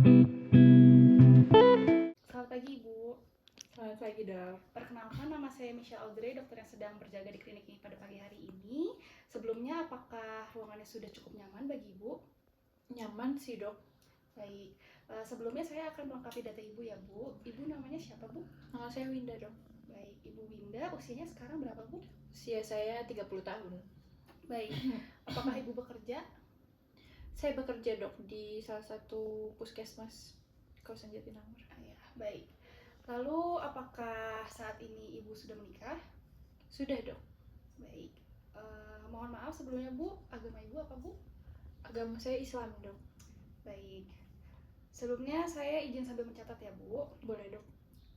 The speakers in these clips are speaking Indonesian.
Selamat pagi Ibu. Selamat pagi dok. Perkenalkan, nama saya Michelle Audrey, dokter yang sedang berjaga di klinik ini pada pagi hari ini. Sebelumnya, apakah ruangannya sudah cukup nyaman bagi Ibu? Nyaman sih dok. Baik, sebelumnya saya akan melengkapi data Ibu ya Bu. Ibu namanya siapa Bu? Nama saya Winda dok. Baik, Ibu Winda, usianya sekarang berapa Bu? Usia saya 30 tahun. Baik, apakah Ibu bekerja? Saya bekerja dok di salah satu puskesmas kawasan Jatinangor. Ya, baik. Lalu, apakah saat ini Ibu sudah menikah? Sudah dok. Baik, mohon maaf sebelumnya Bu, agama Ibu apa Bu? Agama saya Islam dok. Baik, sebelumnya saya izin sambil mencatat ya Bu. Boleh dok.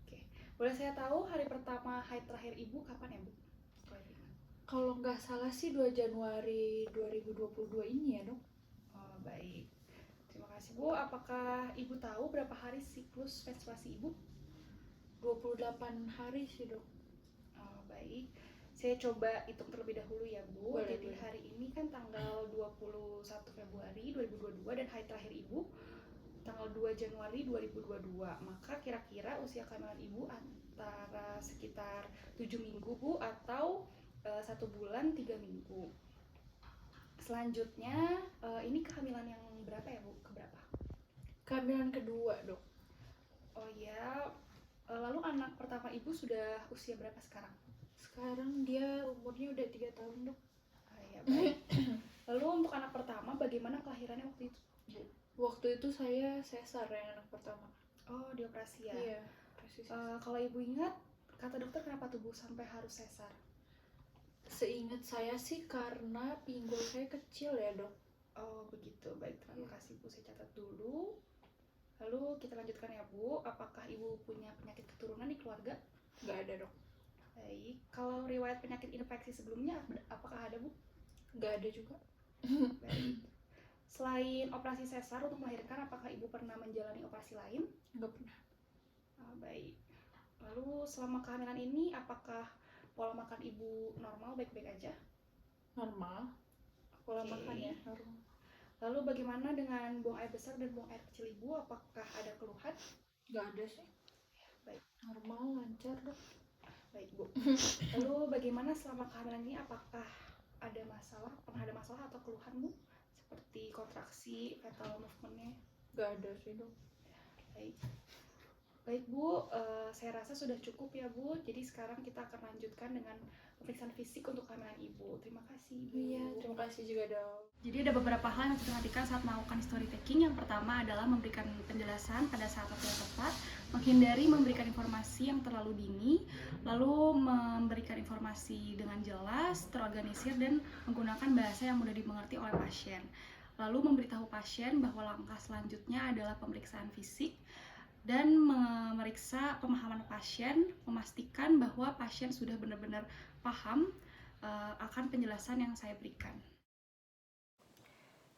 Oke, boleh saya tahu hari pertama haid terakhir Ibu kapan ya Bu? Kalau nggak salah sih 2 Januari 2022 ini ya dok. Oh, baik. Terima kasih Bu. Apakah Ibu tahu berapa hari siklus menstruasi Ibu? 28 hari sih dok. Oh, baik. Saya coba hitung terlebih dahulu ya Bu. Boleh, Jadi boleh. hari ini kan tanggal 21 Februari 2022 dan haid terakhir Ibu tanggal 2 Januari 2022. Maka kira-kira usia kehamilan Ibu antara sekitar 7 minggu Bu atau 1 bulan 3 minggu. Selanjutnya, ini kehamilan yang berapa ya Bu? Keberapa? Kehamilan kedua dok. Oh ya, lalu anak pertama Ibu sudah usia berapa sekarang? Sekarang dia umurnya udah 3 tahun dok. Ya, baik. Lalu untuk anak pertama bagaimana kelahirannya waktu itu? Waktu itu saya sesar yang anak pertama. Oh, dioperasi ya? Iya, persis. Kalau Ibu ingat, kata dokter kenapa tubuh sampai harus sesar? Seingat saya sih karena pinggul saya kecil ya dok. Oh begitu, baik, terima kasih Bu, saya catat dulu. Lalu kita lanjutkan ya Bu, apakah Ibu punya penyakit keturunan di keluarga? Nggak ada dok. Baik, kalau riwayat penyakit infeksi sebelumnya apakah ada Bu? Nggak ada juga. Baik. Selain operasi sesar untuk melahirkan, apakah Ibu pernah menjalani operasi lain? Nggak pernah. Baik. Lalu selama kehamilan ini apakah pola makan Ibu normal, baik-baik aja? Normal. Pola makan ya normal. Lalu bagaimana dengan buang air besar dan buang air kecil Ibu? Apakah ada keluhan? Nggak ada sih. Baik. Normal, lancar dok. Baik Bu. Lalu bagaimana selama kehamilan ini? Apakah ada masalah? Pernah ada masalah atau keluhan Bu? Seperti kontraksi, fetal movementnya? Nggak ada sih dok. Baik. Baik Bu, saya rasa sudah cukup ya Bu. Jadi sekarang kita akan lanjutkan dengan pemeriksaan fisik untuk kehamilan Ibu. Terima kasih Bu. Iya, terima kasih juga dok. Jadi ada beberapa hal yang harus diperhatikan saat melakukan history taking. Yang pertama adalah memberikan penjelasan pada saat waktu yang tepat, menghindari memberikan informasi yang terlalu dini, lalu memberikan informasi dengan jelas, terorganisir, dan menggunakan bahasa yang mudah dimengerti oleh pasien. Lalu memberitahu pasien bahwa langkah selanjutnya adalah pemeriksaan fisik dan memeriksa pemahaman pasien, memastikan bahwa pasien sudah benar-benar paham akan penjelasan yang saya berikan.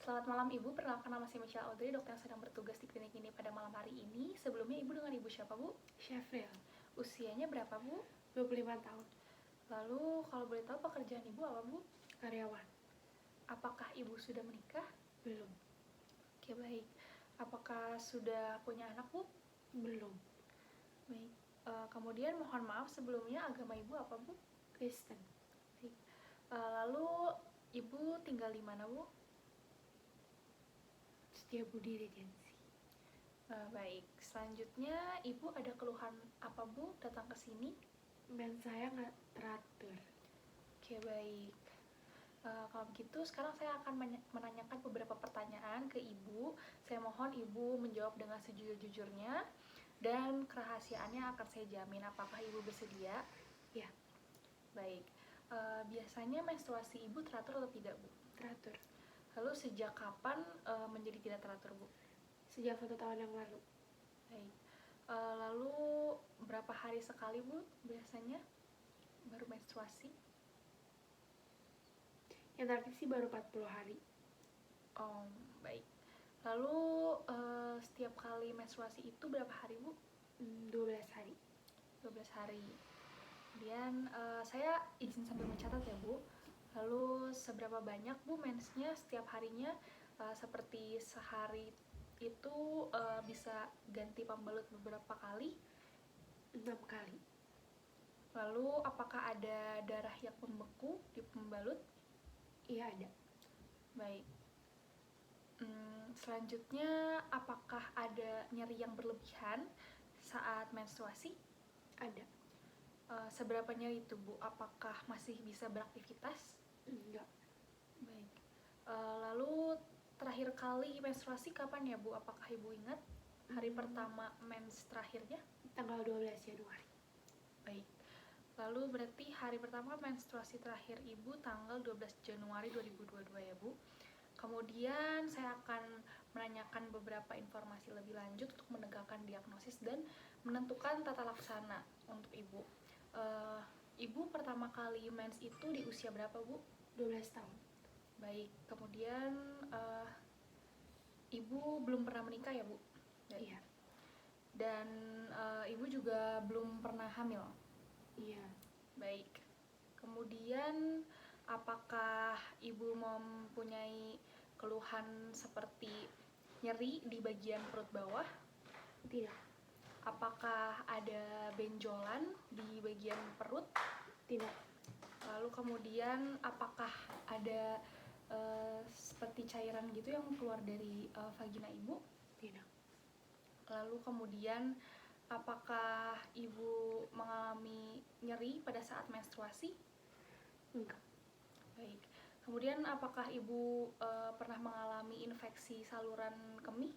Selamat malam Ibu, perkenalkan nama saya Michelle Audrey, dokter yang sedang bertugas di klinik ini pada malam hari ini. Sebelumnya Ibu dengan Ibu siapa Bu? Syafril. Usianya berapa Bu? 25 tahun. Lalu kalau boleh tahu pekerjaan Ibu apa Bu? Karyawan. Apakah Ibu sudah menikah? Belum. Oke baik. Apakah sudah punya anak Bu? Belum. Baik. Kemudian mohon maaf sebelumnya agama Ibu apa Bu? Kristen. Baik. Lalu Ibu tinggal di mana Bu? Setiabudi Regency. Baik. Selanjutnya Ibu ada keluhan apa Bu datang ke sini? Ben saya nggak teratur. Oke baik. Kalau begitu sekarang saya akan menanyakan beberapa pertanyaan ke Ibu. Saya mohon Ibu menjawab dengan sejujur-jujurnya dan kerahasiaannya akan saya jamin. Apakah Ibu bersedia? Ya. Baik. Biasanya menstruasi Ibu teratur atau tidak Bu? Teratur. Lalu sejak kapan menjadi tidak teratur Bu? Sejak 1 tahun yang lalu. Baik. Lalu berapa hari sekali Bu biasanya baru menstruasi? Yang terakhir sih baru 40 hari. Oh, baik. Lalu setiap kali menstruasi itu berapa hari Bu? 12 hari. 12 hari. Kemudian saya izin sambil mencatat ya Bu. Lalu seberapa banyak Bu mensnya setiap harinya? Seperti sehari itu bisa ganti pembalut beberapa kali? 6 kali. Lalu apakah ada darah yang membeku di pembalut? Iya ada. Baik. Selanjutnya, apakah ada nyeri yang berlebihan saat menstruasi? Ada. Seberapa nyeri itu, Bu? Apakah masih bisa beraktivitas? Enggak. Baik. Lalu terakhir kali menstruasi kapan ya, Bu? Apakah Ibu ingat hari pertama mens terakhirnya? Tanggal 12 Januari. Baik. Lalu berarti hari pertama menstruasi terakhir Ibu tanggal 12 Januari 2022 ya, Bu? Kemudian saya akan menanyakan beberapa informasi lebih lanjut untuk menegakkan diagnosis dan menentukan tata laksana untuk Ibu. Ibu pertama kali mens itu di usia berapa, Bu? 12 tahun. Baik, kemudian Ibu belum pernah menikah ya, Bu? Iya. Dan Ibu juga belum pernah hamil? Iya. Baik. Kemudian apakah Ibu mempunyai keluhan seperti nyeri di bagian perut bawah? Tidak. Apakah ada benjolan di bagian perut? Tidak. Lalu kemudian apakah ada seperti cairan gitu yang keluar dari vagina Ibu? Tidak. Lalu kemudian apakah Ibu mengalami nyeri pada saat menstruasi? Enggak. Baik. Kemudian apakah Ibu pernah mengalami infeksi saluran kemih?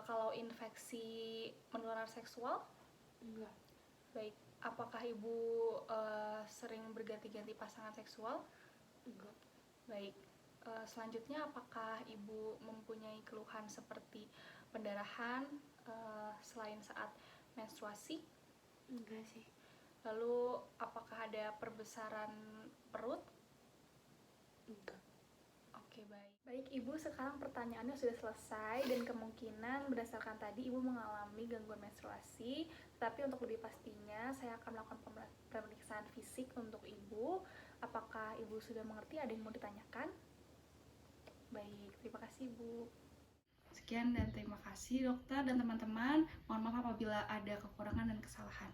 Kalau infeksi menular seksual? Enggak. Baik. Apakah Ibu sering berganti-ganti pasangan seksual? Enggak. Baik. Selanjutnya apakah Ibu mempunyai keluhan seperti pendarahan selain saat menstruasi? Enggak sih. Lalu apakah ada perbesaran perut? Enggak. Oke, baik. Baik, Ibu, sekarang pertanyaannya sudah selesai dan kemungkinan berdasarkan tadi Ibu mengalami gangguan menstruasi. Tapi untuk lebih pastinya, saya akan melakukan pemeriksaan fisik untuk Ibu. Apakah Ibu sudah mengerti? Ada yang mau ditanyakan? Baik, terima kasih, Bu. Sekian dan terima kasih, dokter dan teman-teman. Mohon maaf apabila ada kekurangan dan kesalahan.